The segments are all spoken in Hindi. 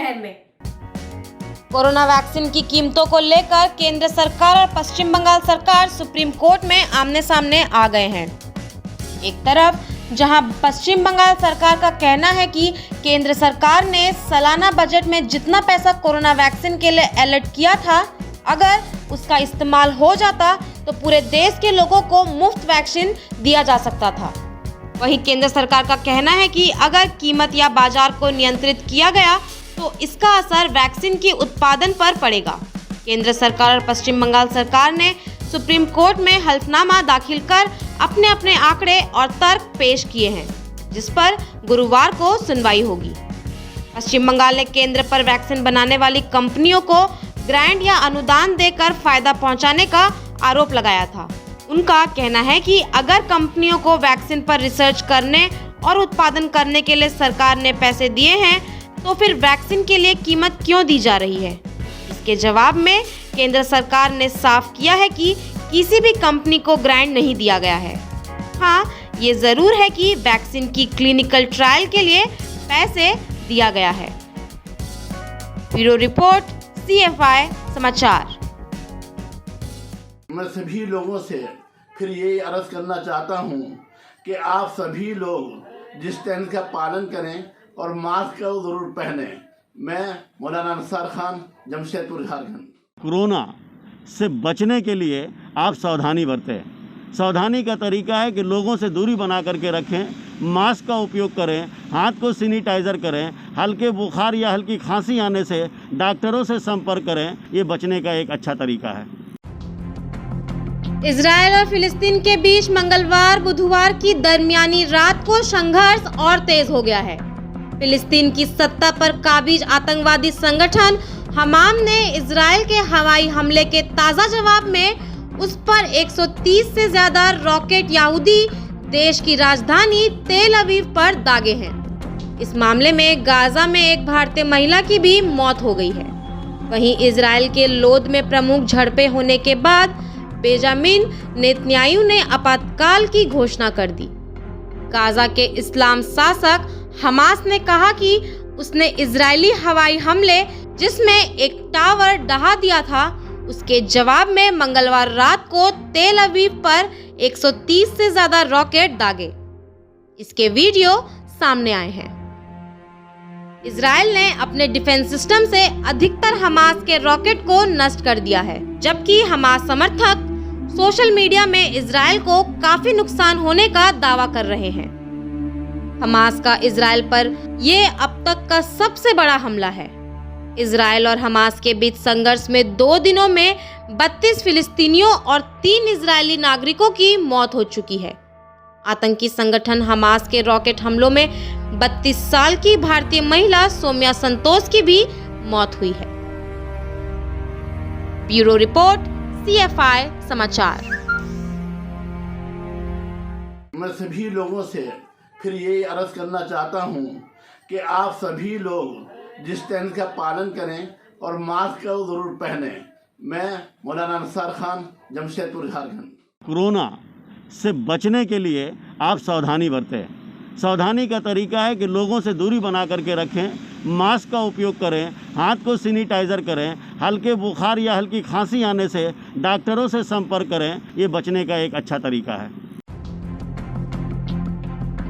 शहर में। कोरोना वैक्सीन की कीमतों को लेकर केंद्र सरकार और पश्चिम बंगाल सरकार सुप्रीम कोर्ट में आमने सामने आ गए हैं। एक तरफ जहां पश्चिम बंगाल सरकार का कहना है कि केंद्र सरकार ने सालाना बजट में जितना पैसा कोरोना वैक्सीन के लिए अलर्ट किया था, अगर उसका इस्तेमाल हो जाता तो पूरे देश के लोगों को मुफ्त वैक्सीन दिया जा सकता था। वहीं केंद्र सरकार का कहना है कि अगर कीमत या बाजार को नियंत्रित किया गया तो इसका असर वैक्सीन के उत्पादन पर पड़ेगा। केंद्र सरकार और पश्चिम बंगाल सरकार ने सुप्रीम कोर्ट में हल्फनामा दाखिल कर अपने अपने आंकड़े और तर्क पेश किए हैं, जिस पर गुरुवार को सुनवाई होगी। पश्चिम बंगाल ने केंद्र पर वैक्सीन बनाने वाली कंपनियों को ग्रांट या अनुदान देकर फायदा पहुंचाने का आरोप लगाया था। उनका कहना है कि अगर कंपनियों को वैक्सीन पर रिसर्च करने और उत्पादन करने के लिए सरकार ने पैसे दिए हैं, तो फिर वैक्सीन के लिए कीमत क्यों दी जा रही है? इसके जवाब में केंद्र सरकार ने साफ किया है कि किसी भी कंपनी को ग्रांट नहीं दिया गया है। हाँ, ये जरूर है कि वैक्सीन की क्लिनिकल ट्रायल के लिए पैसे दिया गया है। ब्यूरो रिपोर्ट, CFI समाचार। मैं सभी लोगों से फिर यही अर्ज करना चाहता हूँ कि आप सभी लोग डिस्टेंस का पालन करें और मास्क को जरूर पहने। मैं मौलाना अंसार खान, जमशेदपुर, झारखंड। कोरोना से बचने के लिए आप सावधानी बरतें। सावधानी का तरीका है कि लोगों से दूरी बना करके रखें, मास्क का उपयोग करें, हाथ को सैनिटाइजर करें, हल्के बुखार या हल्की खांसी आने से डॉक्टरों से संपर्क करें। ये बचने का एक अच्छा तरीका है। इजराइल और फिलिस्तीन के बीच मंगलवार बुधवार की दरमियानी रात को संघर्ष और तेज हो गया है। फिलिस्तीन की सत्ता पर काबिज आतंकवादी संगठन हमास ने इजराइल के हवाई हमले के ताजा जवाब में उस पर 130 से ज्यादा रॉकेट यहूदी देश की राजधानी तेल अवीव पर दागे हैं। इस मामले में गाजा में एक भारतीय महिला की भी मौत हो गई है। वहीं इजराइल के लोद में प्रमुख झड़पें होने के बाद बेंजामिन नेतन्याहू ने आपातकाल की घोषणा कर दी। गाजा के इस्लाम शासक हमास ने कहा कि उसने इजरायली हवाई हमले, जिसमें एक टावर ढहा दिया था, उसके जवाब में मंगलवार रात को तेल अवीव पर 130 से ज्यादा रॉकेट दागे। इसके वीडियो सामने आए हैं। इजराइल ने अपने डिफेंस सिस्टम से अधिकतर हमास के रॉकेट को नष्ट कर दिया है, जबकि हमास समर्थक सोशल मीडिया में इजराइल को काफी नुकसान होने का दावा कर रहे हैं। हमास का इजराइल पर यह अब तक का सबसे बड़ा हमला है। इजराइल और हमास के बीच संघर्ष में 2 दिनों में 32 फिलिस्तीनियों और 3 इजरायली नागरिकों की मौत हो चुकी है। आतंकी संगठन हमास के रॉकेट हमलों में 32 साल की भारतीय महिला सौम्या संतोष की भी मौत हुई है। ब्यूरो रिपोर्ट, CFI समाचार। मैं सभी लोगों से फिर यही अर्ज करना चाहता हूँ कि आप सभी लोग डिस्टेंस का पालन करें और मास्क को जरूर पहने। मैं मौलाना अंसार खान, जमशेदपुर, झारखंड। कोरोना से बचने के लिए आप सावधानी बरतें। सावधानी का तरीका है कि लोगों से दूरी बना करके रखें, मास्क का उपयोग करें, हाथ को सैनिटाइजर करें, हल्के बुखार या हल्की खांसी आने से डॉक्टरों से संपर्क करें। ये बचने का एक अच्छा तरीका है।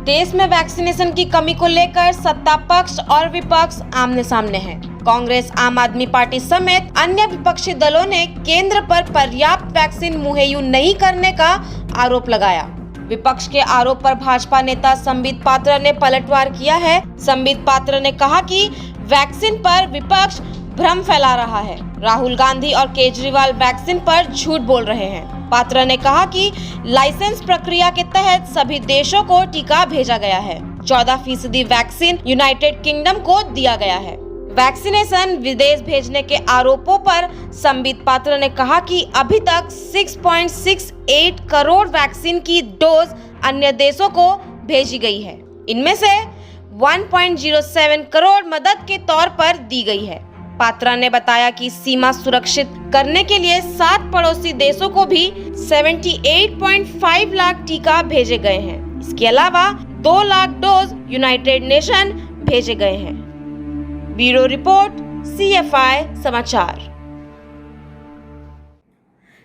देश में वैक्सीनेशन की कमी को लेकर सत्ता पक्ष और विपक्ष आमने सामने हैं। कांग्रेस, आम आदमी पार्टी समेत अन्य विपक्षी दलों ने केंद्र पर पर्याप्त वैक्सीन मुहैया नहीं करने का आरोप लगाया। विपक्ष के आरोप पर भाजपा नेता संबित पात्रा ने पलटवार किया है। संबित पात्रा ने कहा कि वैक्सीन पर विपक्ष भ्रम फैला रहा है। राहुल गांधी और केजरीवाल वैक्सीन पर झूठ बोल रहे हैं। पात्रा ने कहा कि लाइसेंस प्रक्रिया के तहत सभी देशों को टीका भेजा गया है। 14% वैक्सीन यूनाइटेड किंगडम को दिया गया है। वैक्सीनेशन विदेश भेजने के आरोपों पर संबित पात्रा ने कहा कि अभी तक 6.68 करोड़ वैक्सीन की डोज अन्य देशों को भेजी गई है। इनमें से 1.07 करोड़ मदद के तौर पर दी गई है। पात्रा ने बताया कि सीमा सुरक्षित करने के लिए 7 पड़ोसी देशों को भी 78.5 लाख टीका भेजे गए हैं। इसके अलावा 2 लाख डोज यूनाइटेड नेशन भेजे गए हैं। ब्यूरो रिपोर्ट CFI समाचार।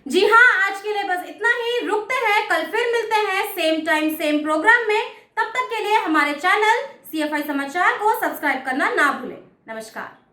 जी हाँ, आज के लिए बस इतना ही। रुकते हैं, कल फिर मिलते हैं सेम टाइम सेम प्रोग्राम में। तब तक के लिए हमारे चैनल CFI समाचार को सब्सक्राइब करना ना भूलें। नमस्कार।